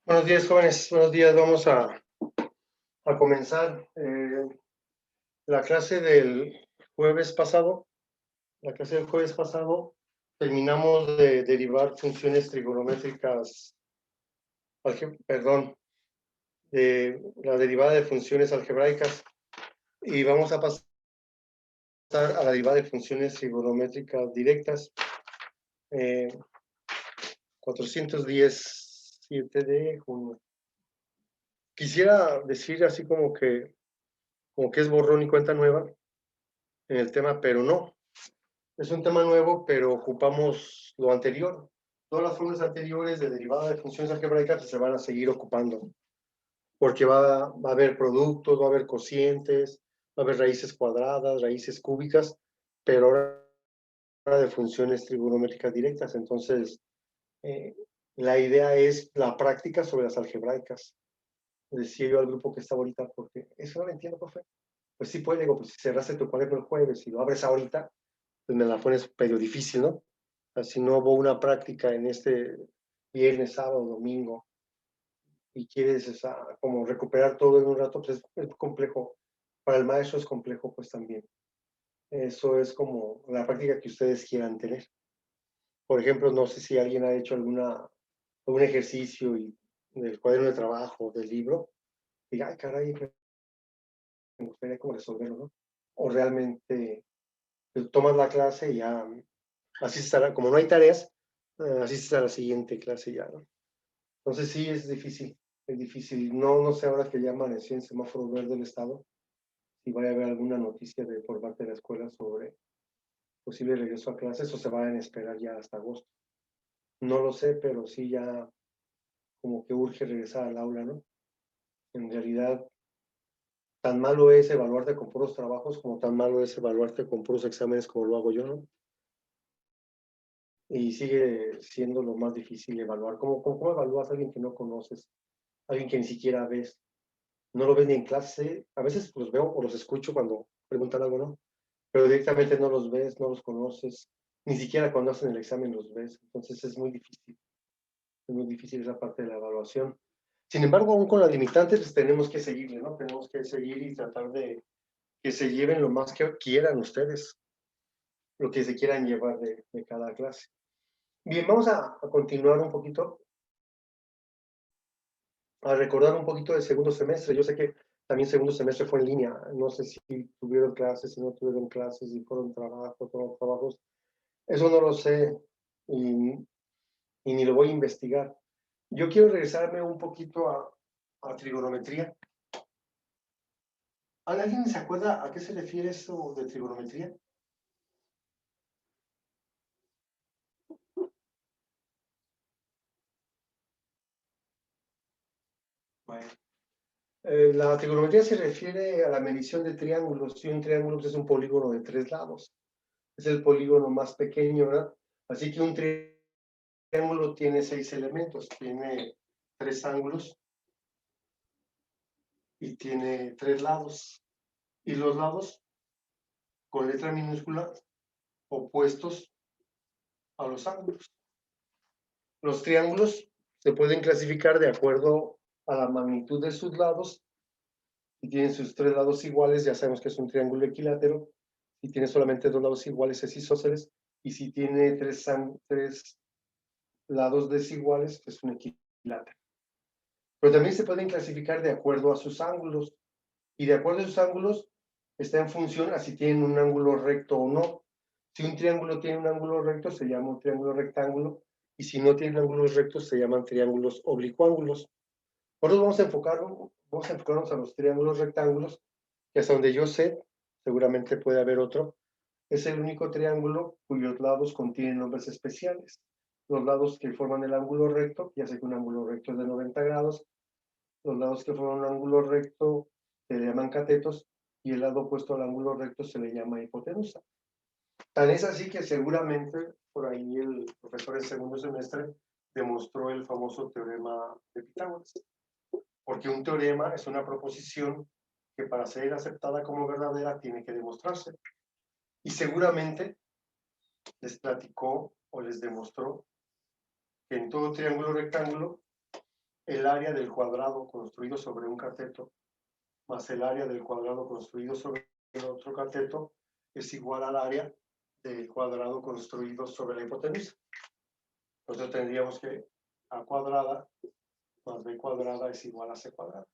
Buenos días, jóvenes. Buenos días. Vamos a comenzar la clase del jueves pasado. La clase del jueves pasado terminamos de derivar funciones trigonométricas, perdón, de la derivada de funciones algebraicas y vamos a pasar a la derivada de funciones trigonométricas directas. 417 de junio. Quisiera decir así como que es borrón y cuenta nueva en el tema, pero no. Es un tema nuevo, pero ocupamos lo anterior. Todas las fórmulas anteriores de derivada de funciones algebraicas se van a seguir ocupando, porque va a haber productos, va a haber cocientes, va a haber raíces cuadradas, raíces cúbicas, pero ahora de funciones trigonométricas directas. Entonces, la idea es la práctica sobre las algebraicas. Decía yo al grupo que está ahorita, porque eso no lo entiendo, profe. Pues sí puede, digo, pues si cerraste tu cuaderno el jueves y lo abres ahorita, pues me la pones medio difícil, ¿no? O sea, si no hubo una práctica en este viernes, sábado, domingo, y quieres como recuperar todo en un rato, pues es complejo. Para el maestro es complejo, pues también. Eso es como la práctica que ustedes quieran tener. Por ejemplo, no sé si alguien ha hecho algún ejercicio del cuaderno de trabajo, del libro, y diga, ay, caray, me gustaría como resolverlo, ¿no? O realmente tomas la clase y ya, así estará, como no hay tareas, así estará la siguiente clase ya, ¿no? Entonces sí, es difícil. No sé ahora que ya amaneció en semáforo verde del estado, si vaya a haber alguna noticia por parte de la escuela sobre posible regreso a clases o se vayan a esperar ya hasta agosto. No lo sé, pero sí ya como que urge regresar al aula, ¿no? En realidad, tan malo es evaluarte con puros trabajos como tan malo es evaluarte con puros exámenes como lo hago yo, ¿no? Y sigue siendo lo más difícil evaluar. ¿Cómo evalúas a alguien que no conoces? Alguien que ni siquiera ves. No lo ves ni en clase. A veces los veo o los escucho cuando preguntan algo, ¿no? Pero directamente no los ves, no los conoces. Ni siquiera cuando hacen el examen los ves. Entonces es muy difícil. Es muy difícil esa parte de la evaluación. Sin embargo, aún con las limitantes, pues tenemos que seguirle, ¿no? Tenemos que seguir y tratar de que se lleven lo más que quieran ustedes, lo que se quieran llevar de cada clase. Bien, vamos a continuar un poquito, a recordar un poquito del segundo semestre. Yo sé que también segundo semestre fue en línea. No sé si tuvieron clases, si no tuvieron clases, si fueron trabajos, no trabajos. Eso no lo sé y ni lo voy a investigar. Yo quiero regresarme un poquito a trigonometría. ¿Alguien se acuerda a qué se refiere eso de trigonometría? Bueno, la trigonometría se refiere a la medición de triángulos. Y un triángulo pues, es un polígono de 3 lados. Es el polígono más pequeño, ¿verdad? Así que un triángulo tiene 6 elementos. Tiene 3 ángulos y tiene 3 lados. Y los lados, con letra minúscula, opuestos a los ángulos. Los triángulos se pueden clasificar de acuerdo a la magnitud de sus lados. Si tienen sus 3 lados iguales, ya sabemos que es un triángulo equilátero. Si tiene solamente 2 lados iguales, es isósceles. Y si tiene 3 lados desiguales, es un equilátero. Pero también se pueden clasificar de acuerdo a sus ángulos. Y de acuerdo a sus ángulos, está en función a si tienen un ángulo recto o no. Si un triángulo tiene un ángulo recto, se llama un triángulo rectángulo. Y si no tiene ángulos rectos, se llaman triángulos oblicuángulos. Nosotros vamos a enfocarnos a los triángulos rectángulos, que hasta donde yo sé, seguramente puede haber otro, es el único triángulo cuyos lados contienen nombres especiales. Los lados que forman el ángulo recto, ya sé que un ángulo recto es de 90 grados, los lados que forman un ángulo recto se le llaman catetos y el lado opuesto al ángulo recto se le llama hipotenusa. Tan es así que seguramente por ahí el profesor en segundo semestre demostró el famoso teorema de Pitágoras, porque un teorema es una proposición que para ser aceptada como verdadera tiene que demostrarse. Y seguramente les platicó o les demostró que en todo triángulo rectángulo el área del cuadrado construido sobre un cateto más el área del cuadrado construido sobre el otro cateto es igual al área del cuadrado construido sobre la hipotenusa. Entonces tendríamos que A cuadrada más B cuadrada es igual a C cuadrada.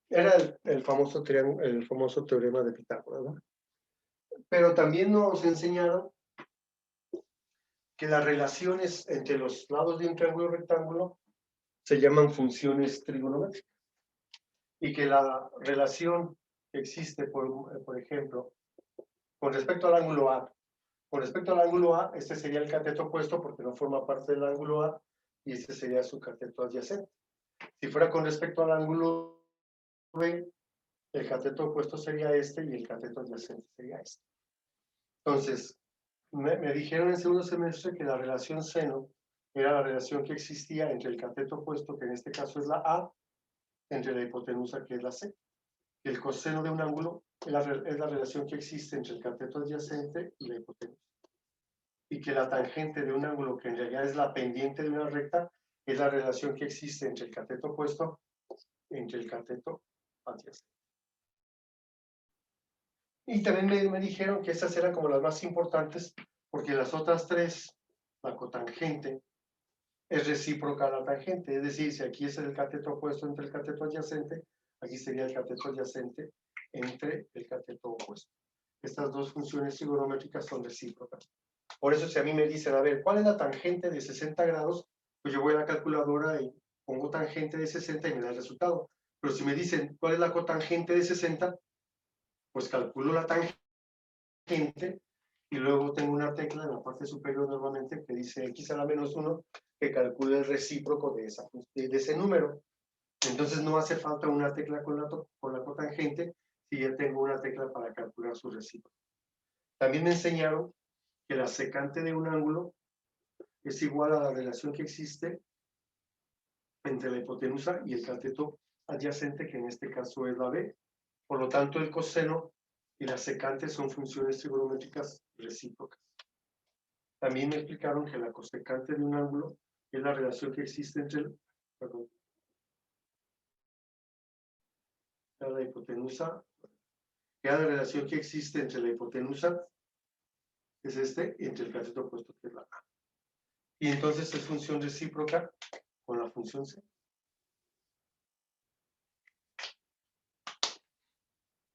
Era el famoso teorema de Pitágoras, ¿no? Pero también nos enseñaron que las relaciones entre los lados de un triángulo rectángulo se llaman funciones trigonométricas y que la relación que existe, por ejemplo, con respecto al ángulo A, este sería el cateto opuesto porque no forma parte del ángulo A y este sería su cateto adyacente. Si fuera con respecto al ángulo B, el cateto opuesto sería este y el cateto adyacente sería este. Entonces, me dijeron en segundo semestre que la relación seno era la relación que existía entre el cateto opuesto, que en este caso es la A, entre la hipotenusa, que es la C. El coseno de un ángulo es la relación que existe entre el cateto adyacente y la hipotenusa. Y que la tangente de un ángulo, que en realidad es la pendiente de una recta, es la relación que existe entre el cateto opuesto entre el cateto adyacente. Y también me dijeron que esas eran como las más importantes, porque las otras tres, la cotangente, es recíproca a la tangente. Es decir, si aquí es el cateto opuesto entre el cateto adyacente, aquí sería el cateto adyacente entre el cateto opuesto. Estas dos funciones trigonométricas son recíprocas. Por eso si a mí me dicen, a ver, ¿cuál es la tangente de 60 grados? Pues yo voy a la calculadora y pongo tangente de 60 y me da el resultado. Pero si me dicen, ¿cuál es la cotangente de 60? Pues calculo la tangente y luego tengo una tecla en la parte superior normalmente que dice x a la menos 1 que calcule el recíproco de ese número. Entonces no hace falta una tecla con la cotangente si ya tengo una tecla para calcular su recíproco. También me enseñaron que la secante de un ángulo es igual a la relación que existe entre la hipotenusa y el cateto adyacente, que en este caso es la B. Por lo tanto, el coseno y la secante son funciones trigonométricas recíprocas. También me explicaron que la cosecante de un ángulo es la relación que existe entre la hipotenusa, que es la relación que existe entre la hipotenusa, es entre el cateto opuesto, que es la A. Y entonces es función recíproca con la función C.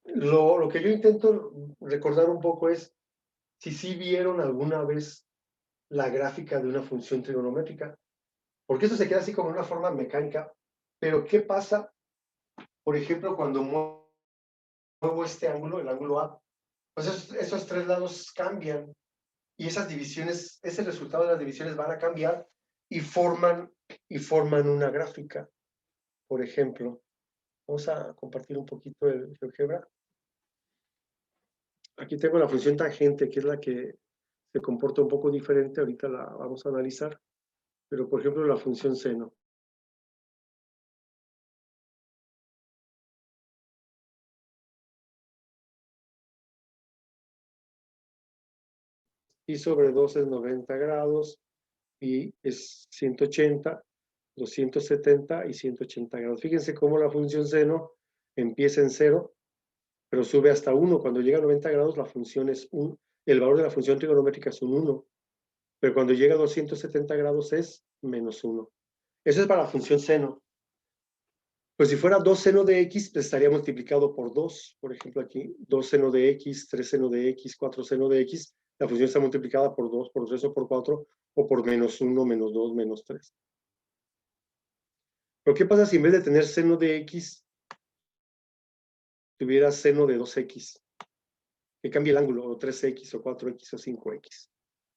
Lo que yo intento recordar un poco es si sí vieron alguna vez la gráfica de una función trigonométrica, porque eso se queda así como en una forma mecánica, pero ¿qué pasa, por ejemplo, cuando muevo este ángulo, el ángulo A? Pues esos tres lados cambian y esas divisiones, ese resultado de las divisiones van a cambiar y forman una gráfica. Por ejemplo, vamos a compartir un poquito el GeoGebra. Aquí tengo la función tangente, que es la que se comporta un poco diferente, ahorita la vamos a analizar, pero por ejemplo la función seno. Y sobre 2 es 90 grados, y es 180, 270 y 180 grados. Fíjense cómo la función seno empieza en 0, pero sube hasta 1. Cuando llega a 90 grados, la función es 1. El valor de la función trigonométrica es un 1. Pero cuando llega a 270 grados es menos 1. Eso es para la función seno. Pues si fuera 2 seno de x, pues estaría multiplicado por 2. Por ejemplo, aquí, 2 seno de x, 3 seno de x, 4 seno de x. La función está multiplicada por 2, por 3 o por 4, o por menos 1, menos 2, menos 3. Pero ¿qué pasa si en vez de tener seno de x, tuviera seno de 2x? Que cambie el ángulo, o 3x, o 4x, o 5x.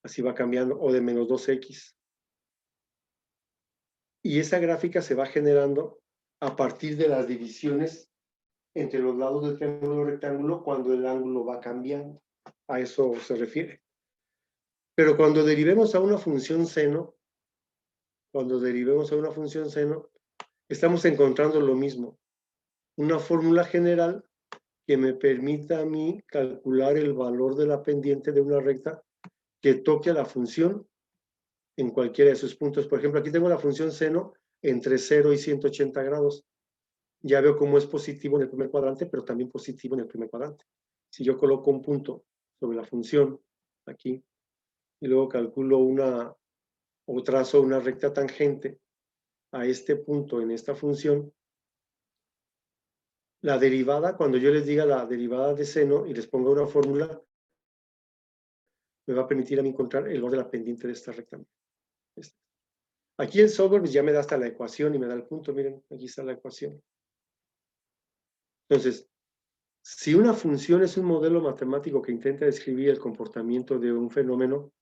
Así va cambiando, o de menos 2x. Y esa gráfica se va generando a partir de las divisiones entre los lados del triángulo rectángulo cuando el ángulo va cambiando. A eso se refiere. Pero cuando derivemos a una función seno, estamos encontrando lo mismo. Una fórmula general que me permita a mí calcular el valor de la pendiente de una recta que toque a la función en cualquiera de sus puntos. Por ejemplo, aquí tengo la función seno entre 0 y 180 grados. Ya veo cómo es positivo en el primer cuadrante, pero también positivo en el primer cuadrante. Si yo coloco un punto sobre la función aquí, y luego calculo o trazo una recta tangente a este punto en esta función, la derivada, cuando yo les diga la derivada de seno y les ponga una fórmula, me va a permitir a mí encontrar el valor de la pendiente de esta recta. Aquí el software pues, ya me da hasta la ecuación y me da el punto. Miren, aquí está la ecuación. Entonces, si una función es un modelo matemático que intenta describir el comportamiento de un fenómeno,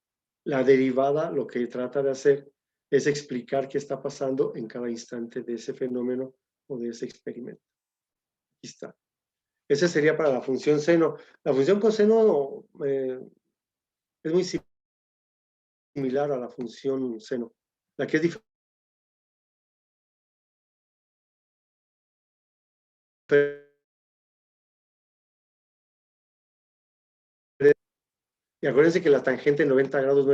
la derivada lo que trata de hacer es explicar qué está pasando en cada instante de ese fenómeno o de ese experimento. Aquí está. Ese sería para la función seno. La función coseno es muy similar a la función seno. La que es diferente y acuérdense que la tangente en 90 grados no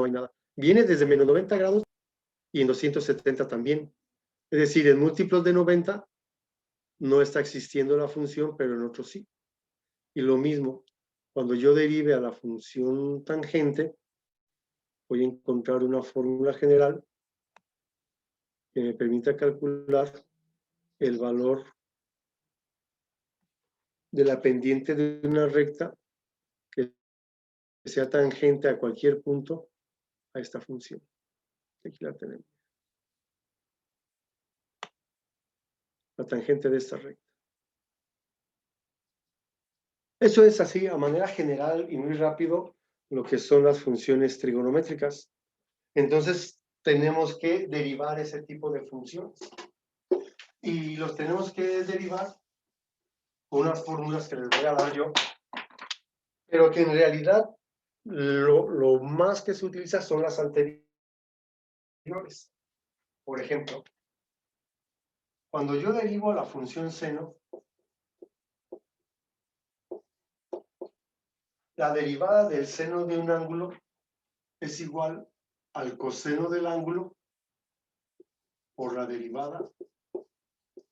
hay nada. Viene desde menos 90 grados y en 270 también. Es decir, en múltiplos de 90 no está existiendo la función, pero en otros sí. Y lo mismo, cuando yo derive a la función tangente, voy a encontrar una fórmula general que me permita calcular el valor de la pendiente de una recta que sea tangente a cualquier punto a esta función. Aquí la tenemos. La tangente de esta recta. Eso es así, a manera general y muy rápido, lo que son las funciones trigonométricas. Entonces, tenemos que derivar ese tipo de funciones. Y los tenemos que derivar con unas fórmulas que les voy a dar yo, pero que en realidad lo más que se utiliza son las anteriores. Por ejemplo, cuando yo derivo la función seno, la derivada del seno de un ángulo es igual al coseno del ángulo por la derivada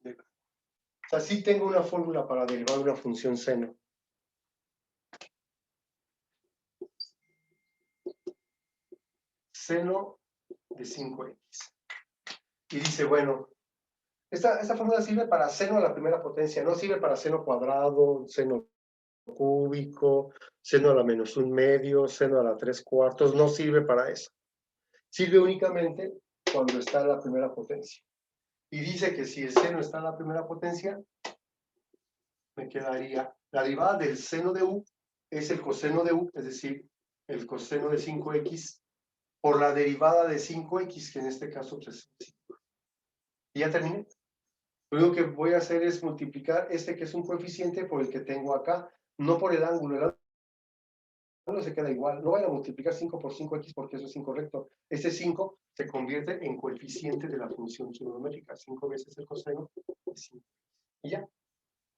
de... O sea, sí tengo una fórmula para derivar una función seno. Seno de 5x. Y dice, bueno, esta fórmula sirve para seno a la primera potencia, no sirve para seno cuadrado, seno cúbico, seno a la -1/2, seno a la 3/4, no sirve para eso. Sirve únicamente cuando está en la primera potencia. Y dice que si el seno está en la primera potencia, me quedaría la derivada del seno de u es el coseno de u, es decir, el coseno de 5x por la derivada de 5x, que en este caso es 5. Y ya terminé. Lo único que voy a hacer es multiplicar este que es un coeficiente por el que tengo acá, no por el ángulo. El ángulo se queda igual. No voy a multiplicar 5 por 5x porque eso es incorrecto. Este 5 se convierte en coeficiente de la función trigonométrica. 5 veces el coseno de 5. Y ya.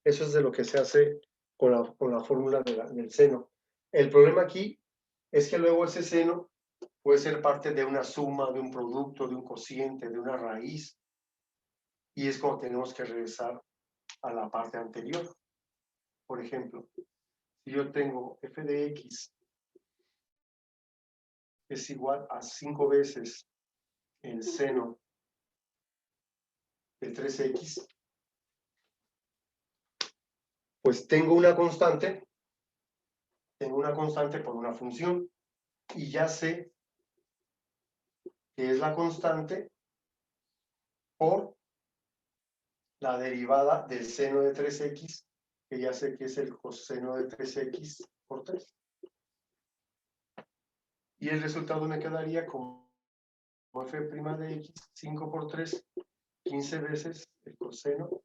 Eso es de lo que se hace con la fórmula del seno. El problema aquí es que luego ese seno puede ser parte de una suma, de un producto, de un cociente, de una raíz. Y es como tenemos que regresar a la parte anterior. Por ejemplo, si yo tengo f de x es igual a 5 veces el seno de 3x, pues tengo una constante por una función, y ya sé que es la constante por la derivada del seno de 3x, que ya sé que es el coseno de 3x por 3. Y el resultado me quedaría como f' de x, 5 por 3, 15 veces el coseno.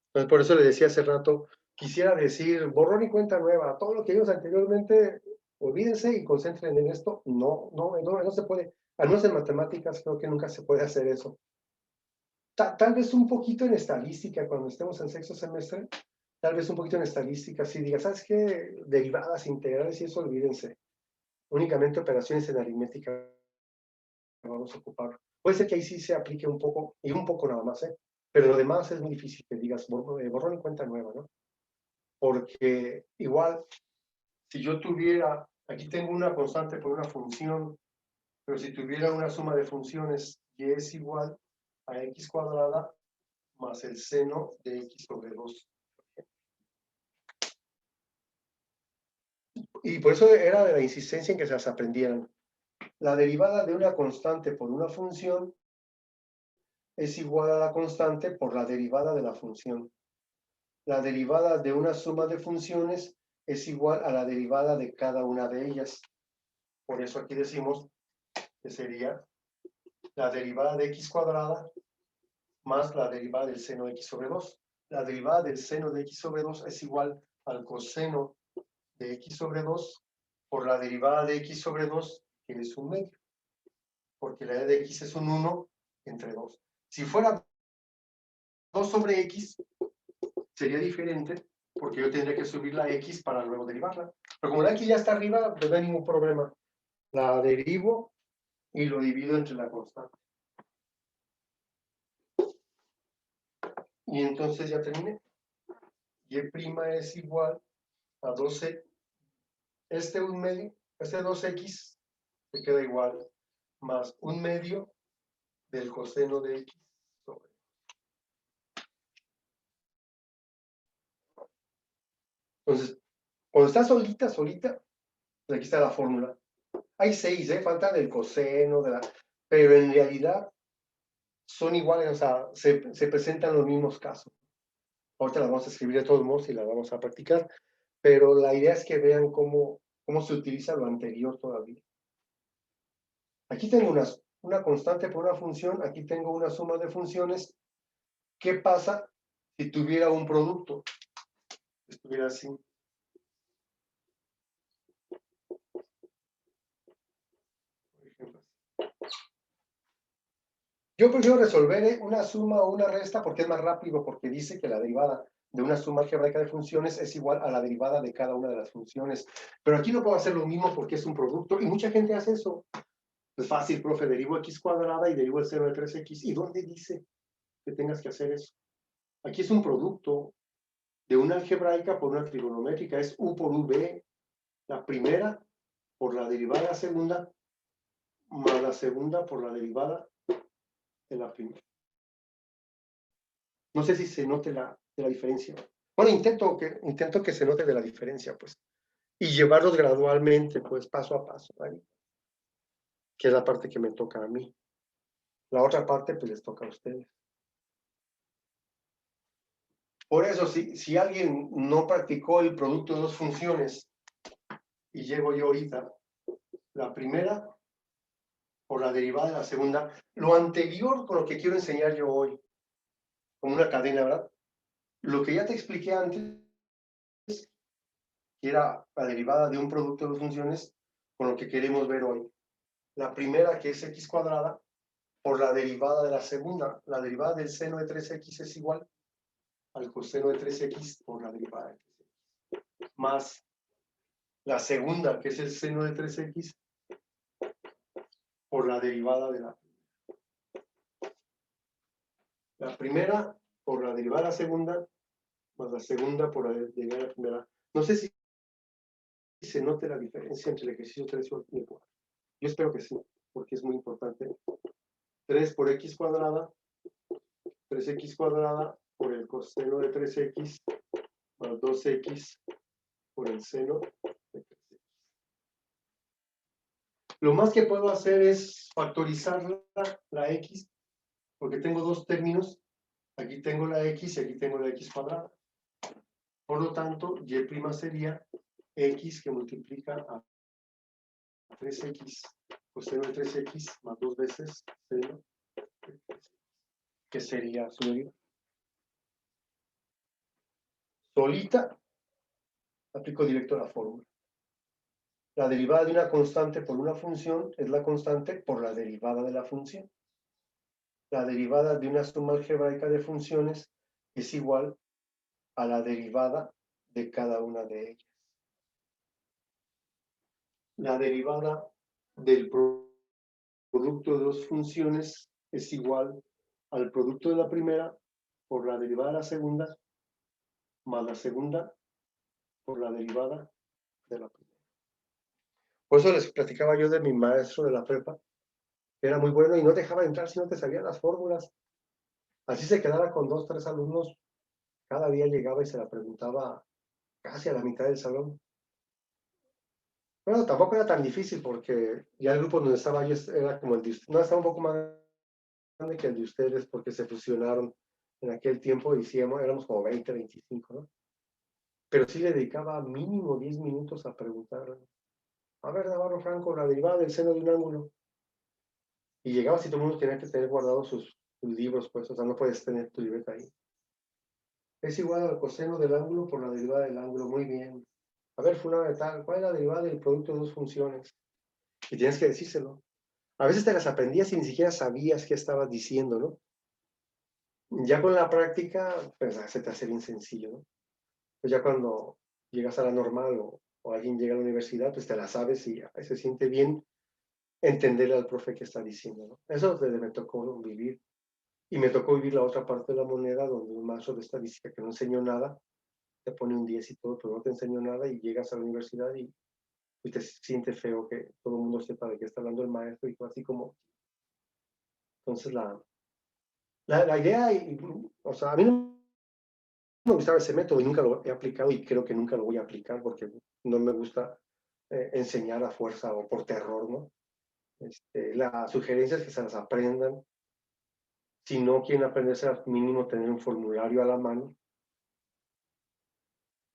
Entonces, por eso le decía hace rato, quisiera decir borrón y cuenta nueva. Todo lo que vimos anteriormente, olvídense y concentren en esto. No se puede. Al menos en matemáticas creo que nunca se puede hacer eso. Tal vez un poquito en estadística, cuando estemos en sexto semestre, tal vez un poquito en estadística, si digas, ¿sabes qué? Derivadas, integrales y eso, olvídense. Únicamente operaciones en aritmética vamos a ocupar. Puede ser que ahí sí se aplique un poco, y un poco nada más, ¿eh? Pero lo demás es muy difícil que digas borrón y cuenta nueva, ¿no? Porque igual, si yo tuviera, aquí tengo una constante por una función, pero si tuviera una suma de funciones y es igual a x cuadrada más el seno de x sobre 2. Y por eso era de la insistencia en que se las aprendieran. La derivada de una constante por una función es igual a la constante por la derivada de la función. La derivada de una suma de funciones es igual a la derivada de cada una de ellas. Por eso aquí decimos que sería la derivada de x cuadrada más la derivada del seno de x sobre 2. La derivada del seno de x sobre 2 es igual al coseno de x sobre 2 por la derivada de x sobre 2, que es un medio, porque la de x es un 1 entre 2. Si fuera 2 sobre x, sería diferente, porque yo tendría que subir la x para luego derivarla. Pero como la x ya está arriba, pues no hay ningún problema. La derivo y lo divido entre la constante. Y entonces ya terminé. Y' es igual a 12. Este 1/2, este 2x, se queda igual, más 1/2 del coseno de x sobre. Entonces, cuando está solita, pues aquí está la fórmula. Hay 6, falta del coseno, pero en realidad son iguales, o sea, se presentan los mismos casos. Ahorita las vamos a escribir de todos modos y las vamos a practicar, pero la idea es que vean cómo se utiliza lo anterior todavía. Aquí tengo una constante por una función, aquí tengo una suma de funciones. ¿Qué pasa si tuviera un producto? Estuviera así. Por ejemplo. Yo prefiero resolver una suma o una resta porque es más rápido, porque dice que la derivada de una suma algebraica de funciones es igual a la derivada de cada una de las funciones. Pero aquí no puedo hacer lo mismo porque es un producto y mucha gente hace eso. Es fácil, profe, derivo x cuadrada y derivo el seno de 3x. ¿Y dónde dice que tengas que hacer eso? Aquí es un producto de una algebraica por una trigonométrica. Es u por v, la primera por la derivada de la segunda, más la segunda por la derivada de la primera. No sé si se note de la diferencia. Bueno, intento que se note de la diferencia, pues. Y llevarlos gradualmente, pues, paso a paso, ¿vale? Que es la parte que me toca a mí. La otra parte, pues, les toca a ustedes. Por eso, si alguien no practicó el producto de dos funciones y llego yo ahorita, la primera por la derivada de la segunda, lo anterior con lo que quiero enseñar yo hoy, como una cadena, ¿verdad? Lo que ya te expliqué antes, que era la derivada de un producto de dos funciones, con lo que queremos ver hoy. La primera, que es x cuadrada, por la derivada de la segunda. La derivada del seno de 3x es igual al coseno de 3x por la derivada de 3x. Más la segunda, que es el seno de 3x, por la derivada de la primera. La primera por la derivada de la segunda, más la segunda por la derivada de la primera. No sé si se note la diferencia entre el ejercicio 3 y el 4. Yo espero que sí, porque es muy importante. 3 por x cuadrada, 3x cuadrada por el coseno de 3x, más 2x por el seno de 3x. Lo más que puedo hacer es factorizar la x, porque tengo dos términos. Aquí tengo la x y aquí tengo la x cuadrada. Por lo tanto, y' sería x que multiplica a 3x coseno de 3x más 2 veces seno de 3x, que sería su derivada. Solita, aplico directo la fórmula. La derivada de una constante por una función es la constante por la derivada de la función. la derivada de una suma algebraica de funciones es igual a la derivada de cada una de ellas. La derivada del producto de dos funciones es igual al producto de la primera por la derivada de la segunda, más la segunda por la derivada de la primera. Por eso les platicaba yo de mi maestro de la prepa, que era muy bueno y no dejaba entrar si no te sabían las fórmulas. Así se quedara con 2, 3 alumnos, cada día llegaba y se la preguntaba casi a la mitad del salón. Bueno, tampoco era tan difícil porque ya el grupo donde estaba yo era como el de ustedes, no, estaba un poco más grande que el de ustedes porque se fusionaron en aquel tiempo y sí, éramos como 20, 25, ¿no? Pero sí le dedicaba mínimo 10 minutos a preguntarle. A ver, Navarro Franco, la derivada del seno de un ángulo. Y llegaba si todo el mundo tenía que tener guardados sus libros, pues, o sea, no puedes tener tu libreta ahí. Es igual al coseno del ángulo por la derivada del ángulo, muy bien. A ver, fulano de tal, ¿cuál es la derivada del producto de dos funciones? Y tienes que decírselo. A veces te las aprendías y ni siquiera sabías qué estabas diciendo, ¿no? Ya con la práctica, pues se te hace bien sencillo, ¿no? Pues ya cuando llegas a la normal o alguien llega a la universidad, pues te la sabes y se siente bien entenderle al profe que está diciendo, ¿no? Eso me tocó vivir. Y me tocó vivir la otra parte de la moneda, donde un maestro de estadística que no enseñó nada, te pone un 10 y todo, pero no te enseñó nada y llegas a la universidad y te siente feo que todo el mundo sepa de qué está hablando el maestro y tú así como... Entonces la idea, o sea, a mí no me gustaba ese método y nunca lo he aplicado y creo que nunca lo voy a aplicar porque no me gusta enseñar a fuerza o por terror, ¿no? La sugerencia es que se las aprendan. Si no quieren aprenderse, al mínimo tener un formulario a la mano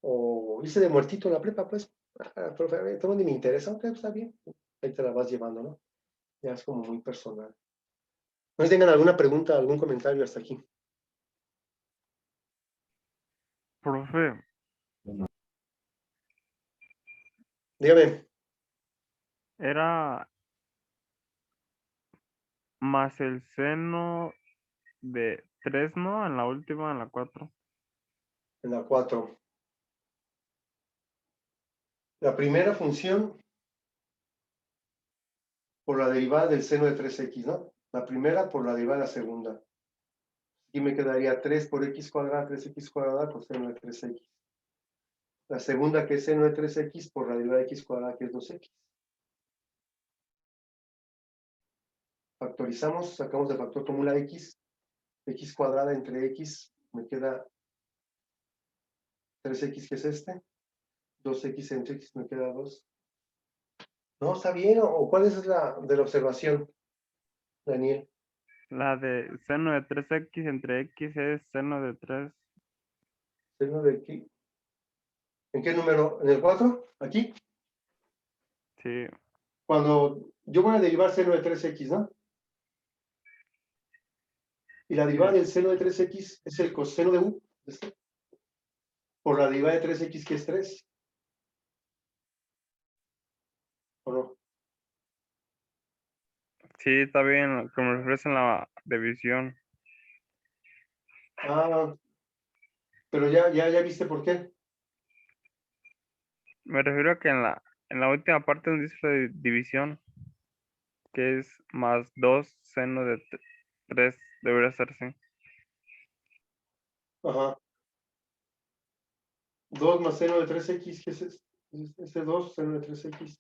o irse de muertito en la prepa, pues, profe, todo ni me interesa, ok, está bien, ahí te la vas llevando, ¿no? Ya es como muy personal. ¿No tengan alguna pregunta, algún comentario hasta aquí? Profe, Dígame. era más el seno de 3, ¿no? En la última, en la 4. En la 4. La primera función por la derivada del seno de 3x, ¿no? La primera por la derivada de la segunda. Y me quedaría 3 por x cuadrada, 3x cuadrada por seno de 3x. La segunda que es seno de 3x por la derivada de x cuadrada que es 2x. Factorizamos, sacamos de factor común la x cuadrada entre x, me queda 3x que es 2x entre x me queda 2. No, está bien, o cuál es la de la observación, Daniel. La de seno de 3x entre x es seno de 3. Seno de aquí. ¿En qué número? ¿En el 4? ¿Aquí? Sí, Cuando yo voy a derivar seno de 3x, ¿no? Y la sí. derivada del seno de 3x es el coseno de u, por la derivada de 3x que es 3. ¿O no? Sí, está bien, que me refieres en la división. Ah, pero ya viste por qué. Me refiero a que en la última parte donde dice la división, que es más 2 seno de 3, debería ser así. Ajá. 2 más seno de 3x, ¿qué es este 2, seno de 3x?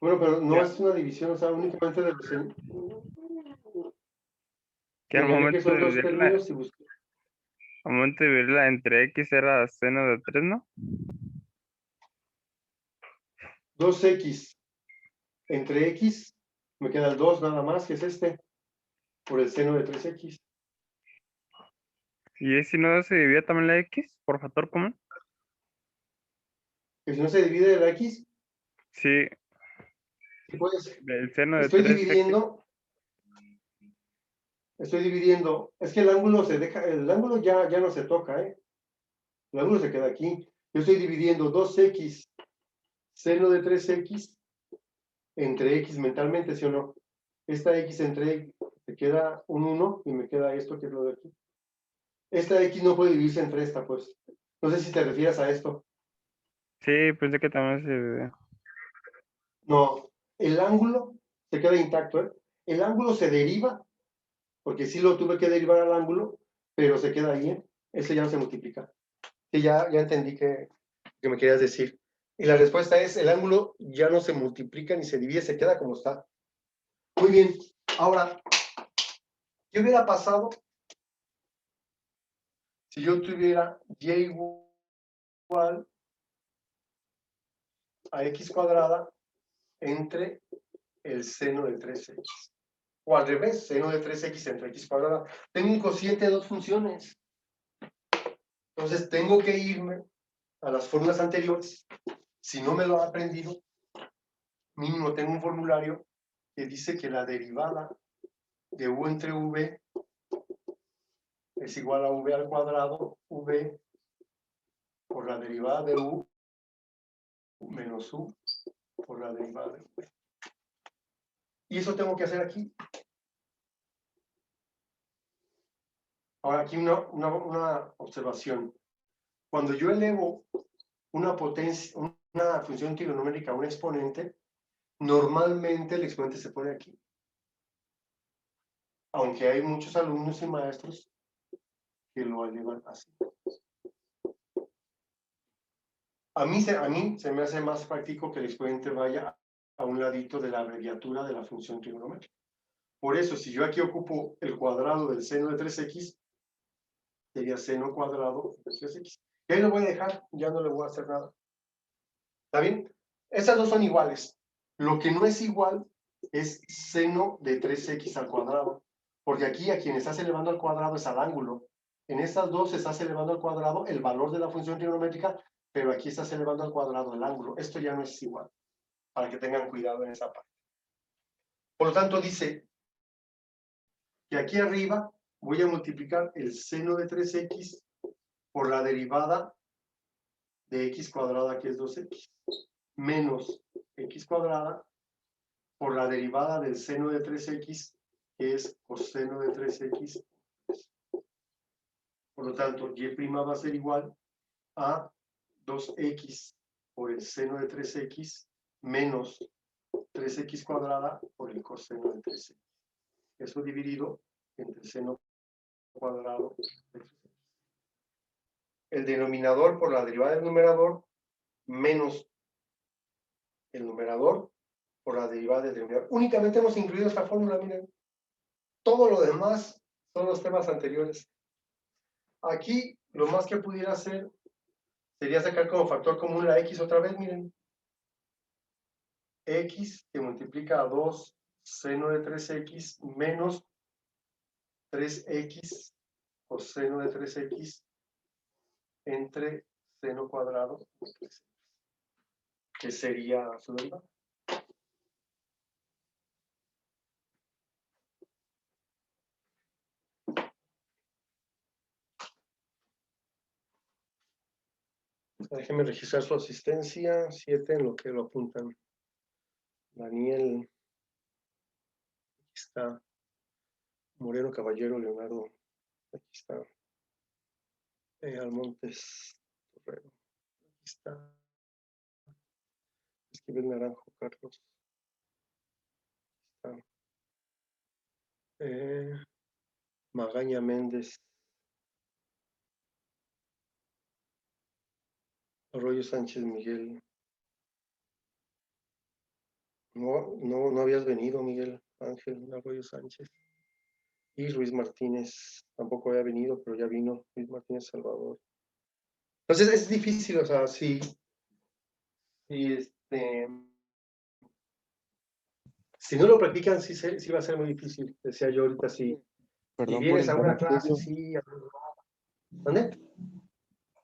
Bueno, pero no Ya, es una división, o sea, únicamente de los... que Tendría que son dos términos y buscar. al momento de dividirla entre x era seno de 3, ¿no? 2x entre x, me queda el 2 nada más, que es por el seno de 3x. Y si no se dividía también la x por factor común. Que si no se divide la x, Sí, pues el seno de estoy 3x. dividiendo, es que el ángulo se deja, el ángulo ya no se toca, ¿eh? El ángulo se queda aquí. Yo estoy dividiendo 2x seno de 3x entre x mentalmente, ¿sí o no? esta X entre te queda un 1 y me queda esto que es lo de aquí. Esta X no puede dividirse entre esta, pues. No sé si te refieres a esto. Sí, pensé que también se... No, el ángulo se queda intacto, ¿eh? El ángulo se deriva, porque sí lo tuve que derivar al ángulo, pero se queda ahí, ¿eh? Ese ya no se multiplica. Sí, ya entendí que me querías decir. Y la respuesta es, el ángulo ya no se multiplica ni se divide, se queda como está. Muy bien. Ahora, ¿qué hubiera pasado si yo tuviera y igual a x cuadrada entre el seno de 3x? O al revés, seno de 3x entre x cuadrada. Tengo un cociente de dos funciones. Entonces tengo que irme a las fórmulas anteriores. Si no me lo he aprendido, mínimo tengo un formulario que dice que la derivada de u entre v es igual a v al cuadrado, v por la derivada de u menos u por la derivada de v. Y eso tengo que hacer aquí. Ahora aquí una observación. Cuando yo elevo una potencia, una función trigonométrica a un exponente, normalmente el exponente se pone aquí. Aunque hay muchos alumnos y maestros que lo elevan así. A mí se me hace más práctico que el exponente vaya a un ladito de la abreviatura de la función trigonométrica. Por eso, si yo aquí ocupo el cuadrado del seno de 3x, sería seno cuadrado de 3x. Y ahí lo voy a dejar, ya no le voy a hacer nada. ¿Está bien? Esas dos son iguales. Lo que no es igual es seno de 3x al cuadrado. Porque aquí a quien estás elevando al cuadrado es al ángulo. En estas dos estás elevando al cuadrado el valor de la función trigonométrica, pero aquí estás elevando al cuadrado el ángulo. Esto ya no es igual, para que tengan cuidado en esa parte. Por lo tanto, dice que aquí arriba voy a multiplicar el seno de 3x por la derivada de x cuadrada, que es 2x, menos x cuadrada por la derivada del seno de 3x, que es coseno de 3x. Por lo tanto, y' va a ser igual a 2x por el seno de 3x menos 3x cuadrada por el coseno de 3x. Eso dividido entre el seno cuadrado de 3x. El denominador por la derivada del numerador menos el numerador por la derivada del denominador. Únicamente hemos incluido esta fórmula, miren. Todo lo demás son los temas anteriores. Aquí, lo más que pudiera hacer sería sacar como factor común la x otra vez, miren. X que multiplica a 2 seno de 3x menos 3x coseno de 3x entre seno cuadrado de 3x, que sería su derivada. Déjenme registrar su asistencia, 7 en lo que lo apuntan. Daniel, aquí está. Moreno Caballero, Leonardo, aquí está. Almontes, Torrero, aquí está. Esquivel Naranjo, Carlos. Aquí está. Magaña Méndez. Arroyo Sánchez Miguel. No habías venido, Miguel Ángel Arroyo Sánchez. Y Ruiz Martínez tampoco había venido, pero ya vino Ruiz Martínez Salvador. Entonces es difícil, o sea, si no lo practican, sí va a ser muy difícil. Decía yo ahorita, si Perdón por vienes a una clase, interrumpirlo. sí. ¿Dónde?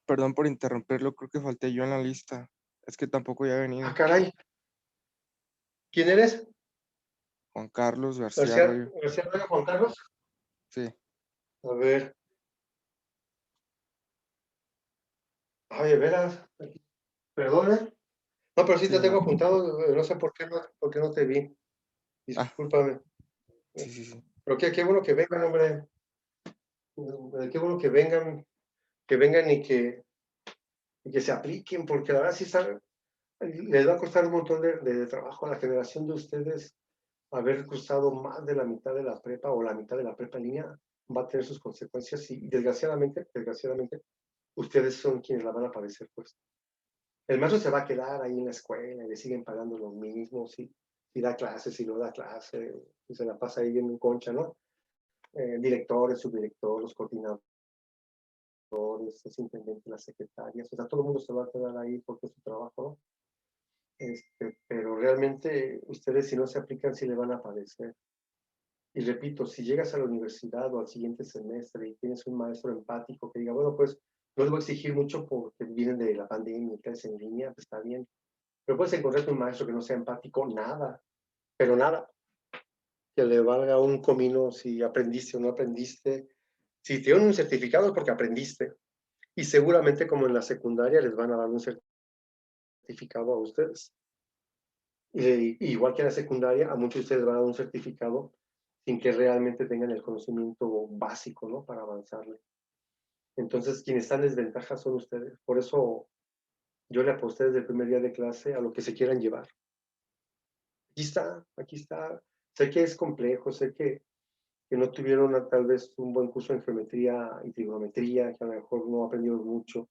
Perdón por interrumpirlo, creo que falté yo en la lista. Es que tampoco ya he venido. Ah, caray. ¿Quién eres? Juan Carlos García Arroyo. García Arroyo, Juan Carlos. Sí. A ver. Ay, de veras. Perdona. No, pero sí te Sí, tengo no. apuntado. No sé por qué no te vi. Ah, Discúlpame. Sí. Pero qué bueno que vengan, hombre. Qué bueno que vengan y que se apliquen, porque la verdad sí les va a costar un montón de trabajo a la generación de ustedes haber cruzado más de la mitad de la prepa o la mitad de la prepa en línea, va a tener sus consecuencias y desgraciadamente, ustedes son quienes la van a padecer, pues. El maestro se va a quedar ahí en la escuela y le siguen pagando lo mismo, si da clases, si no da clase, y se la pasa ahí en concha, ¿no? Directores, subdirectores, los coordinadores, los intendentes, las secretarias, o sea, todo el mundo se va a quedar ahí porque es su trabajo, ¿no? Pero realmente ustedes si no se aplican sí le van a padecer. Y repito, si llegas a la universidad o al siguiente semestre y tienes un maestro empático que diga, bueno, pues no les voy a exigir mucho porque vienen de la pandemia y clases en línea, pues está bien. Pero puedes encontrarte un maestro que no sea empático, nada, pero nada, que le valga un comino si aprendiste o no aprendiste. Si te dan un certificado es porque aprendiste. Y seguramente como en la secundaria les van a dar un certificado a ustedes. Igual que en la secundaria, a muchos de ustedes van a dar un certificado sin que realmente tengan el conocimiento básico, ¿no? Para avanzarle. Entonces, quienes están en desventaja son ustedes. Por eso yo le aposté desde el primer día de clase a lo que se quieran llevar. Aquí está. Sé que es complejo, sé que no tuvieron tal vez un buen curso en geometría y trigonometría, que a lo mejor no aprendieron mucho.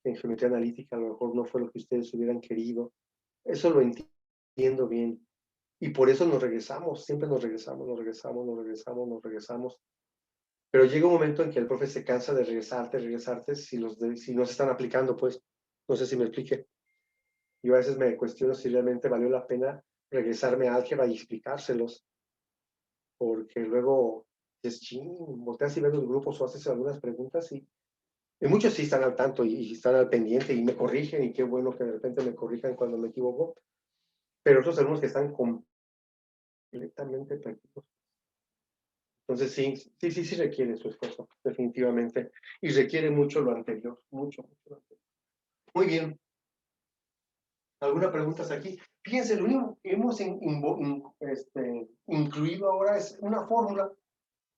En geometría analítica a lo mejor no fue lo que ustedes hubieran querido. Eso lo entiendo bien. Y por eso nos regresamos, siempre nos regresamos. Pero llega un momento en que el profe se cansa de regresarte si no se están aplicando, pues. No sé si me explique. Yo a veces me cuestiono si realmente valió la pena regresarme a álgebra y explicárselos. Porque luego es volteas y ves los grupos o haces algunas preguntas y muchos sí están al tanto y están al pendiente y me corrigen y qué bueno que de repente me corrijan cuando me equivoco. Pero otros algunos que están completamente perdidos. Entonces sí requiere su esfuerzo, definitivamente. Y requiere mucho lo anterior, mucho lo anterior. Muy bien. ¿Alguna pregunta hasta aquí? Fíjense, lo único que hemos incluido ahora es una fórmula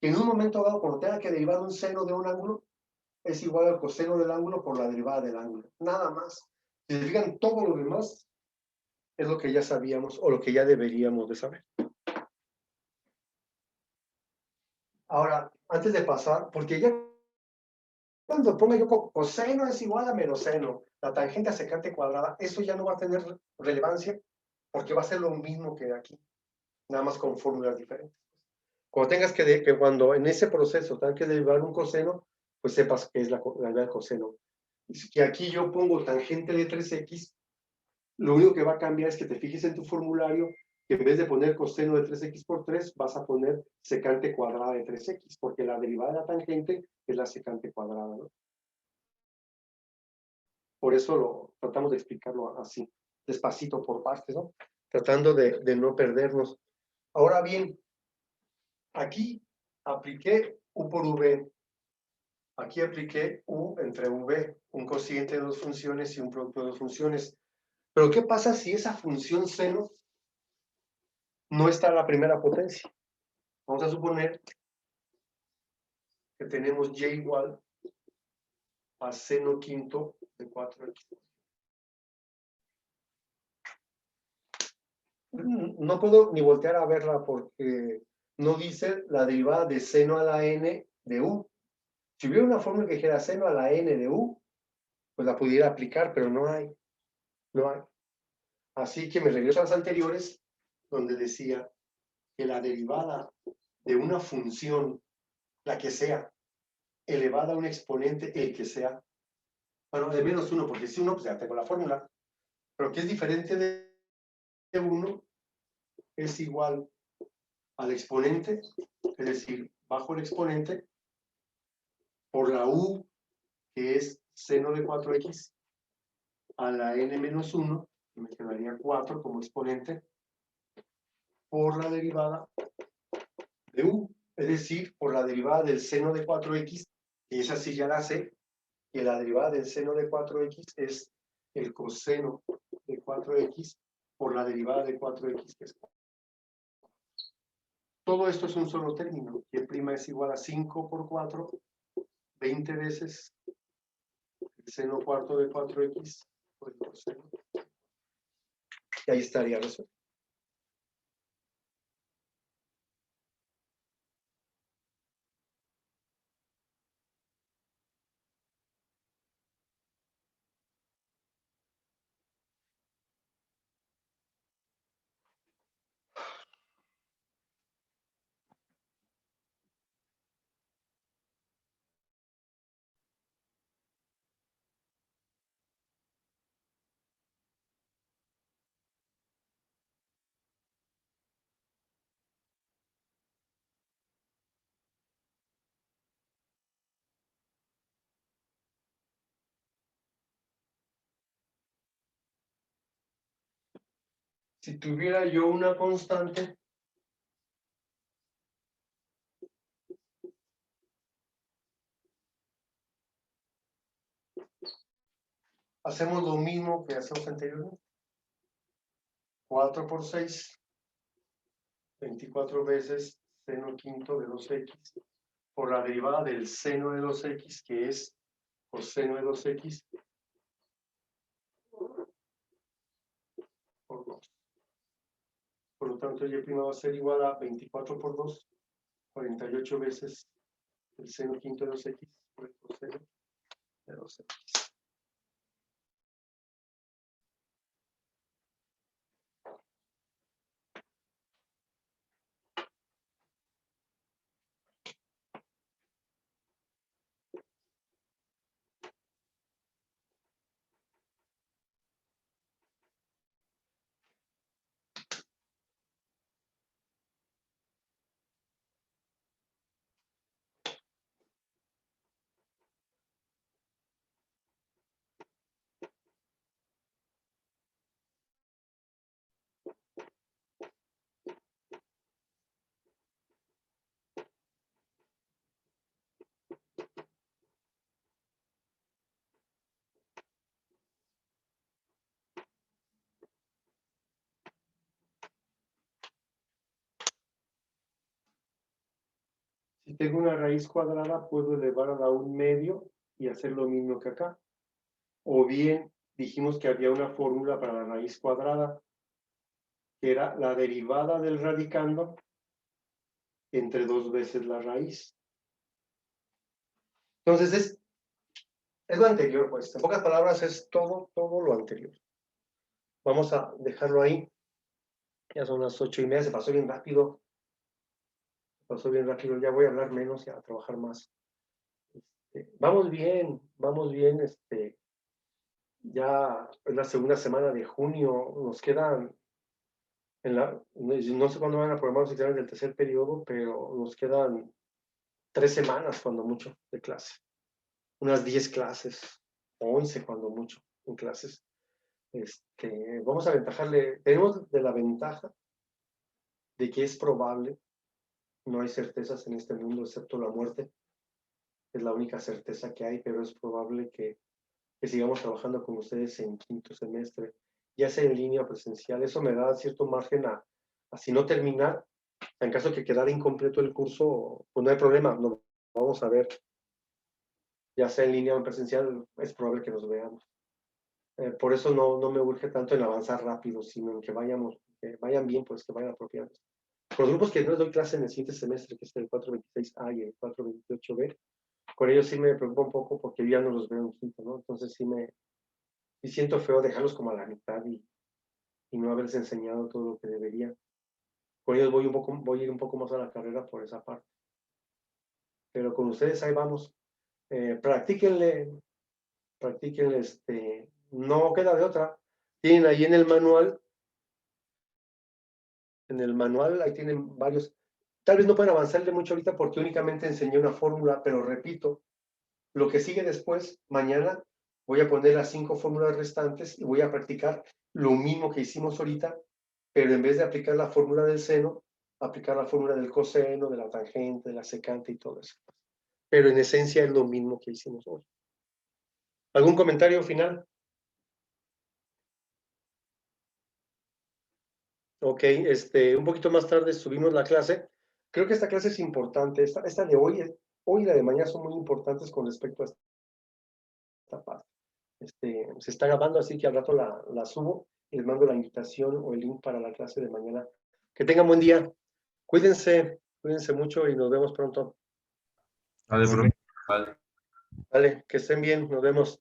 que en un momento dado, cuando tenga que derivar un seno de un ángulo, es igual al coseno del ángulo por la derivada del ángulo. Nada más. Si se fijan, todo lo demás es lo que ya sabíamos o lo que ya deberíamos de saber. Ahora, antes de pasar, porque ya cuando ponga yo coseno es igual a menos seno, la tangente a secante cuadrada, eso ya no va a tener relevancia porque va a ser lo mismo que aquí, nada más con fórmulas diferentes. Cuando tengas que cuando en ese proceso tengas que derivar un coseno, pues sepas que es la del coseno. Si aquí yo pongo tangente de 3x, lo único que va a cambiar es que te fijes en tu formulario que en vez de poner coseno de 3x por 3, vas a poner secante cuadrada de 3x, porque la derivada de la tangente es la secante cuadrada, ¿no? Por eso tratamos de explicarlo así, despacito por partes, ¿no? Tratando de no perdernos. Ahora bien, aquí apliqué U por V. Aquí apliqué U entre V, un cociente de dos funciones y un producto de dos funciones. Pero ¿qué pasa si esa función seno no está en la primera potencia? Vamos a suponer que tenemos y igual a seno quinto de 4x. No puedo ni voltear a verla porque no dice la derivada de seno a la n de u. Si hubiera una fórmula que dijera seno a la n de u, pues la pudiera aplicar, pero no hay. No hay. Así que me regreso a las anteriores, donde decía que la derivada de una función, la que sea, elevada a un exponente, el que sea, bueno, de menos 1, porque si 1, pues ya tengo la fórmula, pero que es diferente de 1, es igual al exponente, es decir, bajo el exponente, por la u, que es seno de 4x, a la n menos 1, que me quedaría 4 como exponente, por la derivada de u, es decir, por la derivada del seno de 4x, y esa sí ya la sé, que la derivada del seno de 4x es el coseno de 4x por la derivada de 4x, que es 4. todo esto es un solo término. Y prima es igual a 5 por 4, 20 veces el seno cuarto de 4x por el coseno. Y ahí estaría resuelto. Si tuviera yo una constante, hacemos lo mismo que hacemos anteriormente. 4 por 6, 24 veces seno quinto de 2x por la derivada del seno de 2x, que es coseno de 2x por 2. Por lo tanto, y' va a ser igual a 24 por 2, 48 veces el seno quinto de 2x por el coseno de 2x. Si tengo una raíz cuadrada, puedo elevarla a 1/2 y hacer lo mismo que acá. O bien, dijimos que había una fórmula para la raíz cuadrada, que era la derivada del radicando entre 2 veces la raíz. Entonces, es lo anterior, pues. En pocas palabras, es todo lo anterior. Vamos a dejarlo ahí. Ya son las 8:30, se pasó bien rápido. Ya voy a hablar menos y a trabajar más. Vamos bien, ya es la segunda semana de junio, nos quedan, no sé cuándo van a programar los exámenes del tercer periodo, pero nos quedan 3 semanas cuando mucho de clase, unas 10 clases, 11 cuando mucho en clases. Vamos a aventajarle, tenemos de la ventaja de que es probable, no hay certezas en este mundo excepto la muerte, es la única certeza que hay, pero es probable que sigamos trabajando con ustedes en quinto semestre, ya sea en línea o presencial. Eso me da cierto margen a si no terminar, en caso que quedara incompleto el curso, pues no hay problema, lo vamos a ver, ya sea en línea o en presencial, es probable que nos veamos. Por eso no me urge tanto en avanzar rápido, sino en que vayan bien, pues que vayan apropiados. Con los grupos que no doy clase en el siguiente semestre, que es el 426A y el 428B, con ellos sí me preocupa un poco porque yo ya no los veo en quinto, ¿no? Entonces sí siento feo dejarlos como a la mitad y no haberles enseñado todo lo que debería. Con ellos voy a ir un poco más a la carrera por esa parte. Pero con ustedes ahí vamos. Practíquenle, no queda de otra. Tienen ahí en el manual, ahí tienen varios. Tal vez no pueden avanzarle mucho ahorita porque únicamente enseñé una fórmula, pero repito, lo que sigue después, mañana, voy a poner las 5 fórmulas restantes y voy a practicar lo mismo que hicimos ahorita, pero en vez de aplicar la fórmula del seno, aplicar la fórmula del coseno, de la tangente, de la secante y todo eso. Pero en esencia es lo mismo que hicimos hoy. ¿Algún comentario final? Ok, un poquito más tarde subimos la clase. creo que esta clase es importante. Esta de hoy y la de mañana son muy importantes con respecto a esta parte. Se está grabando, así que al rato la subo y les mando la invitación o el link para la clase de mañana. Que tengan buen día. Cuídense mucho y nos vemos pronto. Vale, profe. Vale. Vale, que estén bien, nos vemos.